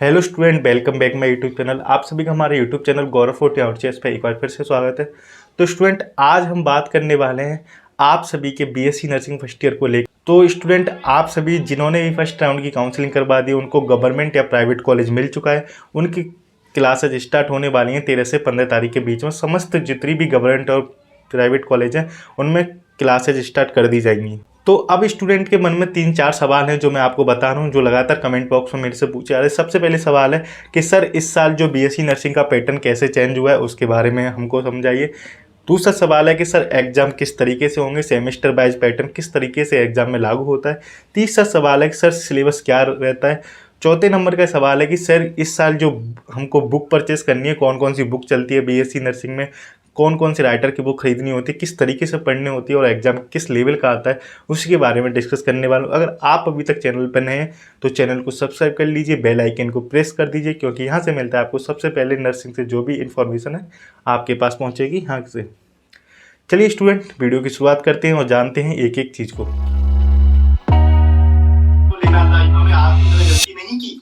Hello student, welcome back my YouTube channel. आप सभी का हमारे यूट्यूब चैनल गौरव फोर्टी आउटचेस पे एक बार फिर से स्वागत है। तो स्टूडेंट, आज हम बात करने वाले हैं आप सभी के बीएससी नर्सिंग फर्स्ट ईयर को लेकर। तो स्टूडेंट, आप सभी जिन्होंने भी फर्स्ट राउंड की काउंसलिंग करवा दी, उनको गवर्नमेंट या प्राइवेट कॉलेज मिल चुका है। उनकी क्लासेज स्टार्ट होने वाली हैं 13 से 15 तारीख के बीच में। समस्त जितनी भी गवर्नमेंट और प्राइवेट कॉलेज हैं उनमें क्लासेज स्टार्ट कर दी जाएंगी। तो अब स्टूडेंट के मन में 3-4 सवाल हैं जो मैं आपको बता रहा हूँ, जो लगातार कमेंट बॉक्स में मेरे से पूछे जा रहे हैं। सबसे पहले सवाल है कि सर, इस साल जो बीएससी नर्सिंग का पैटर्न कैसे चेंज हुआ है उसके बारे में हमको समझाइए। दूसरा सवाल है कि सर, एग्जाम किस तरीके से होंगे, सेमेस्टर वाइज पैटर्न किस तरीके से एग्जाम में लागू होता है। तीसरा सवाल है कि सर, सिलेबस क्या रहता है। चौथे नंबर का सवाल है कि सर, इस साल जो हमको बुक परचेस करनी है, कौन कौन सी बुक चलती है बीएससी नर्सिंग में, कौन कौन से राइटर की बुक खरीदनी होती है, किस तरीके से पढ़नी होती है और एग्जाम किस लेवल का आता है, उसी के बारे में डिस्कस करने वाला हूँ। अगर आप अभी तक चैनल पर नए हैं तो चैनल को सब्सक्राइब कर लीजिए, बेल आइकन को प्रेस कर दीजिए, क्योंकि यहाँ से मिलता है आपको सबसे पहले नर्सिंग से जो भी इन्फॉर्मेशन है आपके पास पहुँचेगी यहाँ से। चलिए स्टूडेंट, वीडियो की शुरुआत करते हैं और जानते हैं एक एक चीज़ को। लेना था, इन्होंने आपकी तरह गलती नहीं की।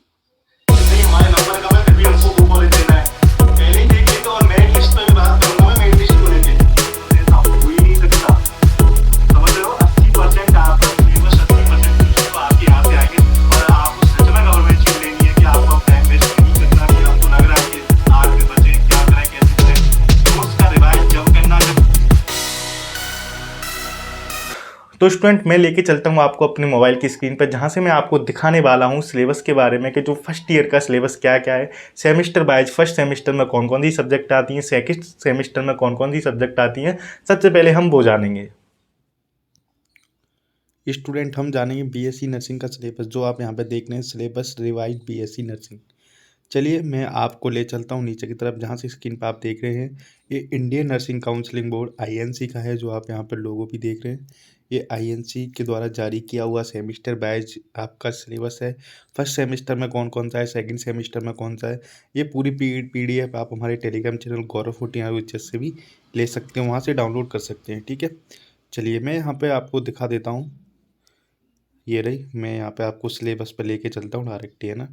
नहीं, हमारे नंबर कम है, फिर भी हमको बुक कॉलेज देना है। पहले ही देख लेते और मेरिट लिस्ट पे भी बात करूंगा मैं, मेरिट लिस्ट को लेके ऐसा हो ही नहीं सकता। समझ रहे हो, 80% आपका सिलेबस 80% तो आपके यहाँ से आएंगे और आपको सच में गवर्नमेंट चीज लेनी है कि आपको टाइम वेस्ट नहीं करना, कि आपको लग रहा है कि 8 के बचे क्या करें कैसे करें, तो उसका रिवाइज जब करना जब। तो स्टूडेंट, मैं लेके चलता हूँ आपको अपने मोबाइल की स्क्रीन पर, जहाँ से मैं आपको दिखाने वाला हूँ सिलेबस के बारे में कि जो फर्स्ट ईयर का सिलेबस क्या क्या है, सेमेस्टर वाइज फर्स्ट सेमेस्टर में कौन कौन सी सब्जेक्ट आती हैं, सेकंड सेमेस्टर में कौन कौन सी सब्जेक्ट आती हैं। सबसे पहले हम वो जानेंगे। स्टूडेंट, हम जानेंगे बीएससी नर्सिंग का सिलेबस, जो आप यहाँ पे देख रहे हैं, सिलेबस रिवाइज बीएससी नर्सिंग। चलिए मैं आपको ले चलता हूँ नीचे की तरफ, जहाँ से स्क्रीन पर आप देख रहे हैं ये Indian nursing counselling board INC का है, जो आप यहाँ पर लोगो भी देख रहे हैं। ये आईएनसी के द्वारा जारी किया हुआ सेमेस्टर वाइज आपका सिलेबस है। फर्स्ट सेमेस्टर में कौन कौन सा है, सेकंड सेमेस्टर में कौन सा है, ये पूरी पीडीएफ आप हमारे टेलीग्राम चैनल गौरव फोर्टी आउटचेस से भी ले सकते हैं, वहाँ से डाउनलोड कर सकते हैं। ठीक है, चलिए मैं यहाँ पर आपको दिखा देता हूँ। ये रही, मैं यहाँ पे आपको सिलेबस पे लेके चलता हूँ डायरेक्ट, है ना।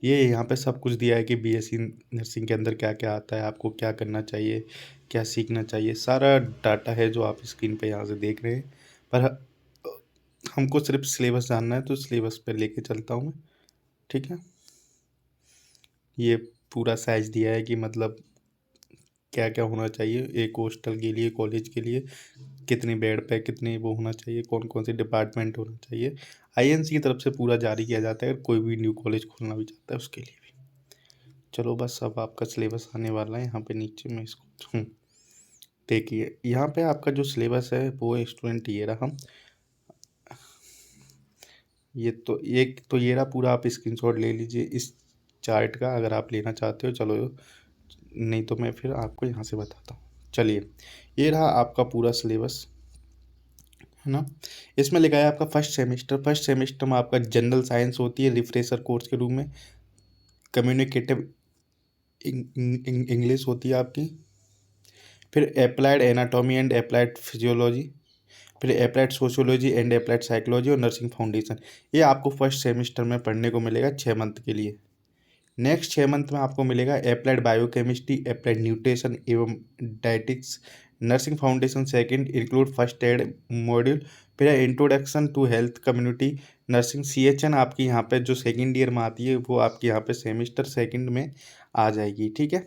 ये यहाँ पे सब कुछ दिया है कि बीएससी नर्सिंग के अंदर क्या क्या आता है, आपको क्या करना चाहिए, क्या सीखना चाहिए, सारा डाटा है जो आप स्क्रीन पे यहाँ से देख रहे हैं। पर हमको सिर्फ सिलेबस जानना है, तो सिलेबस पे लेके चलता हूँ मैं। ठीक है, ये पूरा साइज दिया है कि मतलब क्या क्या होना चाहिए एक हॉस्टल के लिए, कॉलेज के लिए, कितने बेड पे कितने वो होना चाहिए, कौन कौन से डिपार्टमेंट होना चाहिए। आईएनसी की तरफ से पूरा जारी किया जाता है, कोई भी न्यू कॉलेज खोलना भी चाहता है उसके लिए भी। चलो बस, अब आपका सिलेबस आने वाला है। यहाँ पे नीचे में इसको देखिए, यहाँ पे आपका जो सिलेबस है वो स्टूडेंट ये रहा। ये रहा पूरा, आप स्क्रीनशॉट ले लीजिए इस चार्ट का अगर आप लेना चाहते हो। चलो, नहीं तो मैं फिर आपको यहाँ से बताता हूँ। चलिए, ये रहा आपका पूरा सिलेबस, है ना। इसमें लिखा है आपका फर्स्ट सेमेस्टर में आपका जनरल साइंस होती है रिफ्रेशर कोर्स के रूप में। कम्युनिकेटिव इंग्लिश होती है आपकी। फिर applied anatomy and applied physiology, फिर applied sociology and applied psychology और नर्सिंग फाउंडेशन। ये आपको फर्स्ट सेमेस्टर में पढ़ने को मिलेगा 6 मंथ के लिए। नेक्स्ट 6 मंथ में आपको मिलेगा अप्लाइड बायोकेमिस्ट्री, अप्लाइड न्यूट्रिशन एवं dietetics, nursing foundation second include first aid module, फिर introduction to health community nursing. CHN आपकी यहाँ पे जो सेकंड ईयर में आती है वो आपकी यहाँ पे सेमेस्टर सेकंड में आ जाएगी। ठीक है,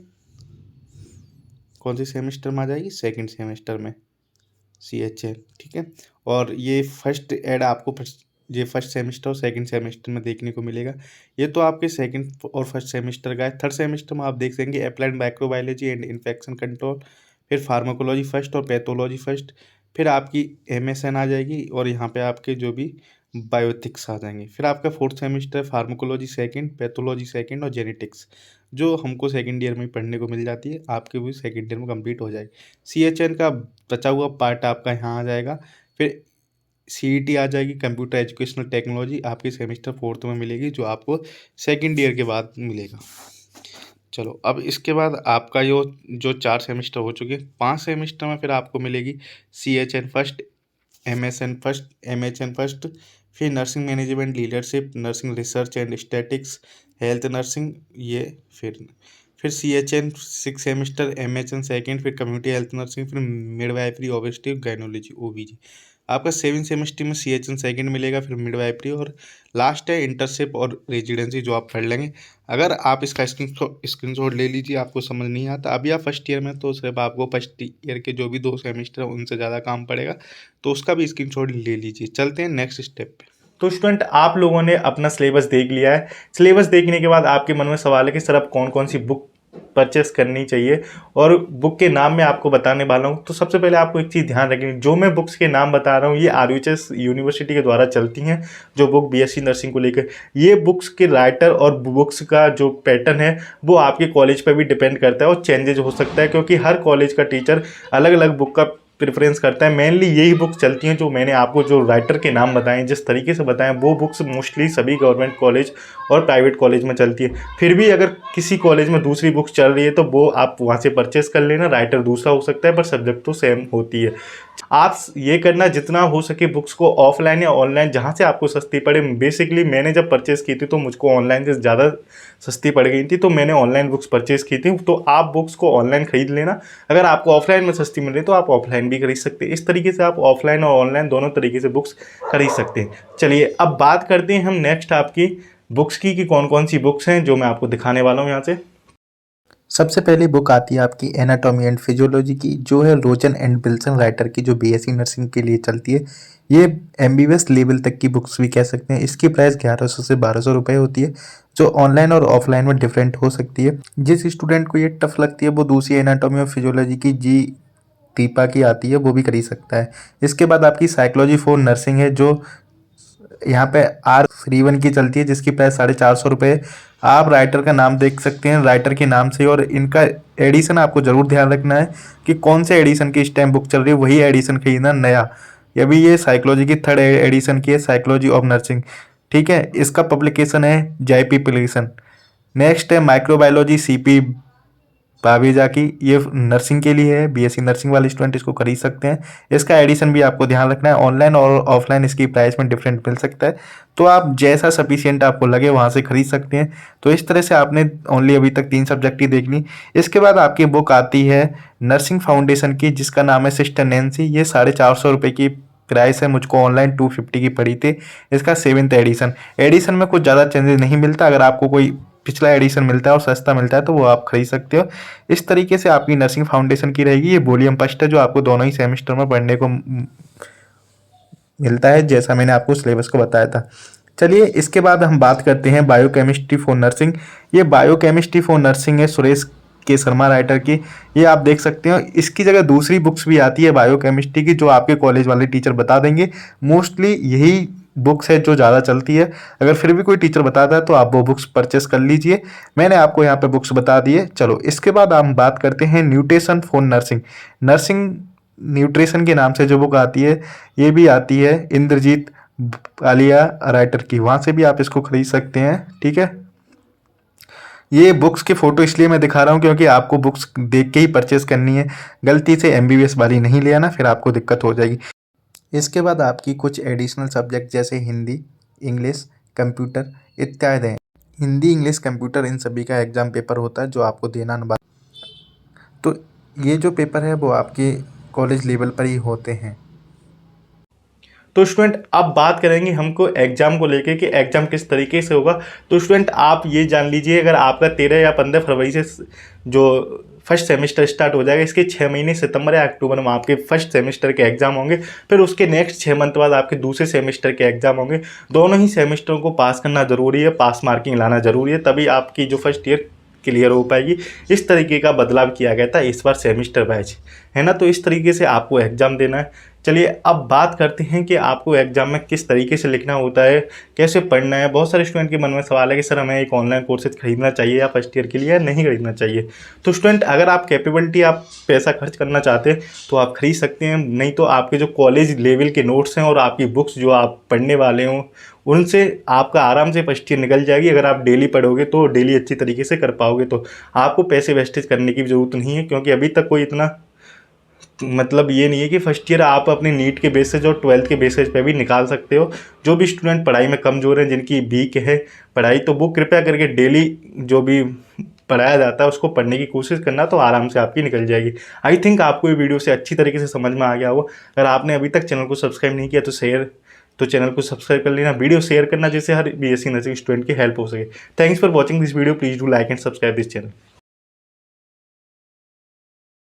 कौन सी सेमेस्टर में आ जाएगी, सेकंड सेमेस्टर में सीएचएन। ठीक है, और ये फर्स्ट एड आपको फर्स्ट सेमेस्टर और सेकंड सेमेस्टर में देखने को मिलेगा। ये तो आपके सेकंड और फर्स्ट सेमेस्टर का है। थर्ड सेमेस्टर में आप देख सकेंगे applied microbiology and infection control, फिर फार्माकोलॉजी फर्स्ट और पैथोलॉजी फर्स्ट, फिर आपकी एमएसएन आ जाएगी और यहाँ पे आपके जो भी बायोटिक्स आ जाएंगे। फिर आपका fourth semester pharmacology second, pathology second और जेनेटिक्स, जो हमको सेकंड ईयर में पढ़ने को मिल जाती है, आपके भी सेकंड ईयर में कंप्लीट हो जाएगी। सीएचएन का बचा हुआ पार्ट आपका यहाँ आ जाएगा। फिर सीईटी आ जाएगी, कंप्यूटर एजुकेशनल टेक्नोलॉजी, आपकी सेमेस्टर फोर्थ में मिलेगी, जो आपको सेकंड ईयर के बाद मिलेगा। चलो, अब इसके बाद आपका जो 4 सेमेस्टर हो चुके, 5 सेमेस्टर में फिर आपको मिलेगी CHN first, MSN first, MHN first, फिर nursing management, leadership, nursing research and statics, health nursing, ये फिर CHN 6 सेमेस्टर, MHN सेकेंड, फिर कम्युनिटी हेल्थ नर्सिंग, फिर मिडवाइफरी, ऑब्स्टेट्रिक्स, गायनोलॉजी, OBG। आपका 7 सेमेस्टर में CHN सेकेंड मिलेगा, फिर मिडवाइफरी, और लास्ट है इंटर्नशिप और रेजिडेंसी जो आप पढ़ लेंगे। अगर आप इसका स्क्रीनशॉट ले लीजिए, आपको समझ नहीं आता, अभी आप फर्स्ट ईयर में, तो सिर्फ आपको फर्स्ट ईयर के जो भी 2 सेमेस्टर है उनसे ज़्यादा काम पड़ेगा, तो उसका भी स्क्रीनशॉट ले लीजिए। चलते हैं नेक्स्ट स्टेप पे। तो स्टूडेंट, आप लोगों ने अपना सिलेबस देख लिया है। सिलेबस देखने के बाद आपके मन में सवाल है कि सर अब कौन कौन सी बुक परचेस करनी चाहिए, और बुक के नाम मैं आपको बताने वाला हूँ। तो सबसे पहले आपको एक चीज़ ध्यान रखनी, जो मैं बुक्स के नाम बता रहा हूँ ये RUHS यूनिवर्सिटी के द्वारा चलती हैं, जो बुक BSc नर्सिंग को लेकर। ये बुक्स के राइटर और बुक्स का जो पैटर्न है वो आपके कॉलेज पर भी डिपेंड करता है और चेंजेज हो सकता है, क्योंकि हर कॉलेज का टीचर अलग अलग बुक का प्रेफरेंस करता है। मेनली यही बुक्स चलती हैं जो मैंने आपको जो राइटर के नाम बताए, जिस तरीके से बताएं, वो बुक्स मोस्टली सभी गवर्नमेंट कॉलेज और प्राइवेट कॉलेज में चलती है। फिर भी अगर किसी कॉलेज में दूसरी बुक्स चल रही है तो वो आप वहाँ से परचेस कर लेना। राइटर दूसरा हो सकता है पर सब्जेक्ट तो सेम होती है। आप ये करना जितना हो सके बुक्स को ऑफलाइन या ऑनलाइन, जहाँ से आपको सस्ती पड़े। बेसिकली मैंने जब परचेस की थी तो मुझको ऑनलाइन से ज़्यादा सस्ती पड़ गई थी, तो मैंने ऑनलाइन बुक्स परचेस की थी। तो आप बुक्स को ऑनलाइन खरीद लेना। अगर आपको ऑफलाइन में सस्ती मिल रही तो आप ऑफलाइन भी खरीद सकते हैं। इस तरीके से आप ऑफलाइन और ऑनलाइन दोनों तरीके से बुक्स खरीद सकते हैं। चलिए अब बात करते हैं हम नेक्स्ट आपकी बुक्स की कि कौन कौन सी बुक्स हैं जो मैं आपको दिखाने वाला हूँ यहाँ से। सबसे पहली बुक आती है आपकी एनाटॉमी एंड फिजियोलॉजी की, जो है रोजन एंड विल्सन राइटर की, जो BSc नर्सिंग के लिए चलती है। ये MBBS लेवल तक की बुक्स भी कह सकते हैं। इसकी प्राइस 1100 से 1200 रुपये होती है, जो ऑनलाइन और ऑफलाइन में डिफरेंट हो सकती है। जिस स्टूडेंट को ये टफ लगती है वो दूसरी एनाटॉमी और फिजियोलॉजी की जी दीपा की आती है, वो भी खरीद सकता है। इसके बाद आपकी साइकोलॉजी फॉर नर्सिंग है, जो यहाँ पे R31 की चलती है, जिसकी प्राइस 450 रुपये। आप राइटर का नाम देख सकते हैं राइटर के नाम से, और इनका एडिशन आपको ज़रूर ध्यान रखना है कि कौन से एडिशन की इस टाइम बुक चल रही है, वही एडिशन खरीदना नया। अभी ये साइकोलॉजी की 3rd एडिशन की है, साइकोलॉजी ऑफ नर्सिंग, ठीक है। इसका पब्लिकेशन है JP पब्लिकेशन। नेक्स्ट है माइक्रोबायोलॉजी CP पावेजा की, ये नर्सिंग के लिए है। BSc नर्सिंग वाले स्टूडेंट इसको खरीद सकते हैं। इसका एडिशन भी आपको ध्यान रखना है। ऑनलाइन और ऑफलाइन इसकी प्राइस में डिफरेंट मिल सकता है, तो आप जैसा सफिशिएंट आपको लगे वहाँ से खरीद सकते हैं। तो इस तरह से आपने ओनली अभी तक 3 सब्जेक्ट ही देख ली। इसके बाद आपकी बुक आती है नर्सिंग फाउंडेशन की, जिसका नाम है सिस्टर नैन्सी। ये 450 रुपये की प्राइस है, मुझको ऑनलाइन 250 की पड़ी थी। इसका 7th एडिशन में कुछ ज़्यादा चेंजेस नहीं मिलता। अगर आपको कोई पिछला एडिशन मिलता है और सस्ता मिलता है तो वो आप खरीद सकते हो। इस तरीके से आपकी नर्सिंग फाउंडेशन की रहेगी। ये वॉल्यूम फर्स्ट है, जो आपको दोनों ही सेमेस्टर में पढ़ने को मिलता है, जैसा मैंने आपको सिलेबस को बताया था। चलिए इसके बाद हम बात करते हैं बायोकेमिस्ट्री फॉर नर्सिंग। ये बायोकेमिस्ट्री फॉर नर्सिंग है सुरेश के शर्मा राइटर की। ये आप देख सकते हो। इसकी जगह दूसरी बुक्स भी आती है बायोकेमिस्ट्री की, जो आपके कॉलेज वाले टीचर बता देंगे। मोस्टली यही बुक्स है जो ज़्यादा चलती है। अगर फिर भी कोई टीचर बताता है तो आप वो बुक्स परचेस कर लीजिए। मैंने आपको यहाँ पे बुक्स बता दिए। चलो इसके बाद हम बात करते हैं nutrition for nursing. Nursing nutrition के नाम से जो बुक आती है, ये भी आती है इंद्रजीत आलिया राइटर की, वहाँ से भी आप इसको खरीद सकते हैं, ठीक है। ये बुक्स की फ़ोटो इसलिए मैं दिखा रहा हूँ क्योंकि आपको बुक्स देख के ही परचेस करनी है। गलती से MBBS वाली नहीं ले आना, फिर आपको दिक्कत हो जाएगी। इसके बाद आपकी कुछ एडिशनल सब्जेक्ट जैसे हिंदी, इंग्लिश, कंप्यूटर इत्यादि हैं। हिंदी, इंग्लिश, कंप्यूटर इन सभी का एग्ज़ाम पेपर होता है जो आपको देना न। तो ये जो पेपर है वो आपके कॉलेज लेवल पर ही होते हैं। तो स्टूडेंट अब बात करेंगे हमको एग्जाम को लेके कि एग्जाम किस तरीके से होगा। तो स्टूडेंट आप ये जान लीजिए, अगर आपका 13 या 15 फरवरी से जो फर्स्ट सेमेस्टर स्टार्ट हो जाएगा, इसके 6 महीने सितंबर या अक्टूबर में आपके फर्स्ट सेमेस्टर के एग्जाम होंगे। फिर उसके नेक्स्ट 6 मंथ बाद आपके दूसरे सेमेस्टर के एग्जाम होंगे। दोनों ही सेमेस्टरों को पास करना ज़रूरी है, पास मार्किंग लाना ज़रूरी है, तभी आपकी जो फर्स्ट ईयर क्लियर हो पाएगी। इस तरीके का बदलाव किया गया था इस बार सेमेस्टर बैच, है ना। तो इस तरीके से आपको एग्ज़ाम देना है। चलिए अब बात करते हैं कि आपको एग्जाम में किस तरीके से लिखना होता है, कैसे पढ़ना है। बहुत सारे स्टूडेंट के मन में सवाल है कि सर हमें एक ऑनलाइन कोर्सेज खरीदना चाहिए या फर्स्ट ईयर के लिए, या नहीं खरीदना चाहिए। तो स्टूडेंट अगर आप कैपेबिलिटी, आप पैसा खर्च करना चाहते हैं तो आप खरीद सकते हैं। नहीं तो आपके जो कॉलेज लेवल के नोट्स हैं और आपकी बुक्स जो आप पढ़ने वाले हों, उनसे आपका आराम से फर्स्ट ईयर निकल जाएगी। अगर आप डेली पढ़ोगे तो डेली अच्छी तरीके से कर पाओगे, तो आपको पैसे वेस्टेज करने की ज़रूरत नहीं है, क्योंकि अभी तक कोई इतना मतलब ये नहीं है कि फर्स्ट ईयर आप अपने नीट के बेसिस और 12th के बेसिस पे भी निकाल सकते हो। जो भी स्टूडेंट पढ़ाई में कमज़ोर हैं, जिनकी वीक है पढ़ाई, तो वो कृपया करके डेली जो भी पढ़ाया जाता है उसको पढ़ने की कोशिश करना, तो आराम से आपकी निकल जाएगी। आई थिंक आपको ये वीडियो से अच्छी तरीके से समझ में आ गया होगा। अगर आपने अभी तक चैनल को सब्सक्राइब नहीं किया तो चैनल को सब्सक्राइब कर लेना, वीडियो शेयर करना, जिससे हर बीएससी नर्सिंग स्टूडेंट की हेल्प हो सके। Thanks for watching this video, please do like and subscribe this channel.